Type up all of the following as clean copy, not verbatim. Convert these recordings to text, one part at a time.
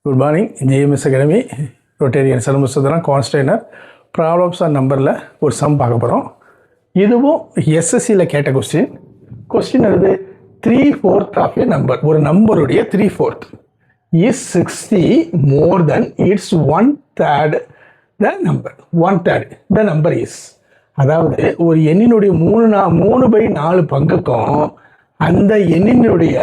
Good morning. GMS academy Rotarian Sarmasundaram container problems on நம்பரில் ஒரு some பார்க்க போகிறோம். இதுவும் எஸ்எஸ்சியில் கேட்ட கொஸ்டின் அது 3/4 ஆஃப் ஏ நம்பர். ஒரு நம்பருடைய 3/4 is 60 more than its 1/3 the number. 1/3 the number is, அதாவது ஒரு எண்ணினுடைய 3/4 பங்குக்கும் அந்த எண்ணினுடைய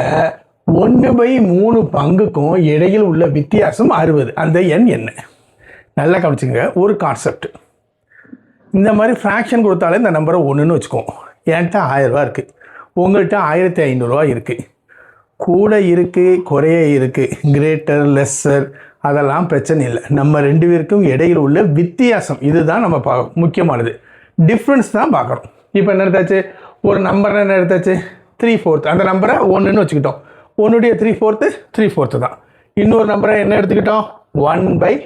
1/3 பங்குக்கும் இடையில் உள்ள வித்தியாசம் 60. அந்த எண் என்ன? நல்லா கவனிச்சுங்க. ஒரு கான்செப்ட், இந்த மாதிரி ஃப்ராக்ஷன் கொடுத்தாலே இந்த நம்பரை 1ன்னு வச்சுக்கோம். என்கிட்ட 1000 ரூபா இருக்குது, உங்கள்கிட்ட 1500 ரூபா இருக்குது. கூட இருக்குது, குறைய இருக்குது, கிரேட்டர் லெஸ்ஸர் அதெல்லாம் பிரச்சனை இல்லை. நம்ம ரெண்டு பேருக்கும் இடையில் உள்ள வித்தியாசம் இதுதான் நம்ம முக்கியமானது. டிஃப்ரென்ஸ் தான் பார்க்குறோம். இப்போ என்ன எடுத்தாச்சு? ஒரு நம்பர் என்ன எடுத்தாச்சு? 3/4. அந்த நம்பரை 1ன்னு வச்சுக்கிட்டோம். 1உடைய 3/4 தான். இன்னொரு நம்பரை என்ன எடுத்துக்கிட்டோம்? 1/3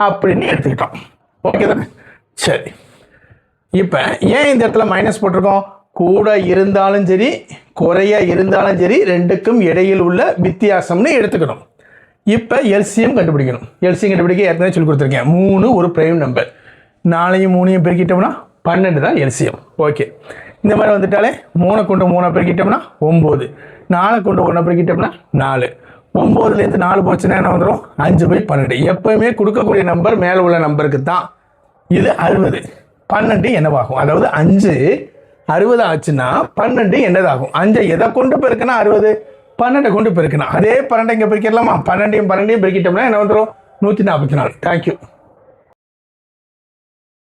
அப்படின்னு எடுத்துக்கிட்டோம். ஓகே தானே? சரி, இப்போ ஏன் இந்த இடத்துல மைனஸ் போட்டிருக்கோம்? கூட இருந்தாலும் சரி, குறைய இருந்தாலும் சரி, ரெண்டுக்கும் இடையில் உள்ள வித்தியாசம்னு எடுத்துக்கணும். இப்போ எல்சிஎம் கண்டுபிடிக்கணும். எல்சிஎம் கண்டுபிடிக்க ஏற்கனவே சொல்லி கொடுத்துருக்கேன். 3 ஒரு பிரைம் நம்பர். 4ஐயும் 3ஐயும் பெருக்கிட்டோம்னா 12 தான் எல்சிஎம். ஓகே, இந்த மாதிரி வந்துட்டாலே 3 கொண்டு 3 பெருக்கிட்டோம்னா 9, 4 கொண்டு 1 பெருக்கிட்டோம்னா 4. 9லேருந்து 4 போச்சுன்னா என்ன வந்துடும்? 5/12. எப்பவுமே கொடுக்கக்கூடிய நம்பர் மேலே உள்ள நம்பருக்கு தான். இது 60. 12 என்னவாகும்? அதாவது 5 60 ஆச்சுன்னா 12 என்னதாகும்? 5 எதை கொண்டு பெருக்குன்னா 60? 12 கொண்டு பெருக்கணும். அதே 12 இங்கே பெருக்கிடலாமா? 12ஐயும் பெருக்கிட்டோம்னா என்ன வந்துடும்? 144. தேங்க்யூ.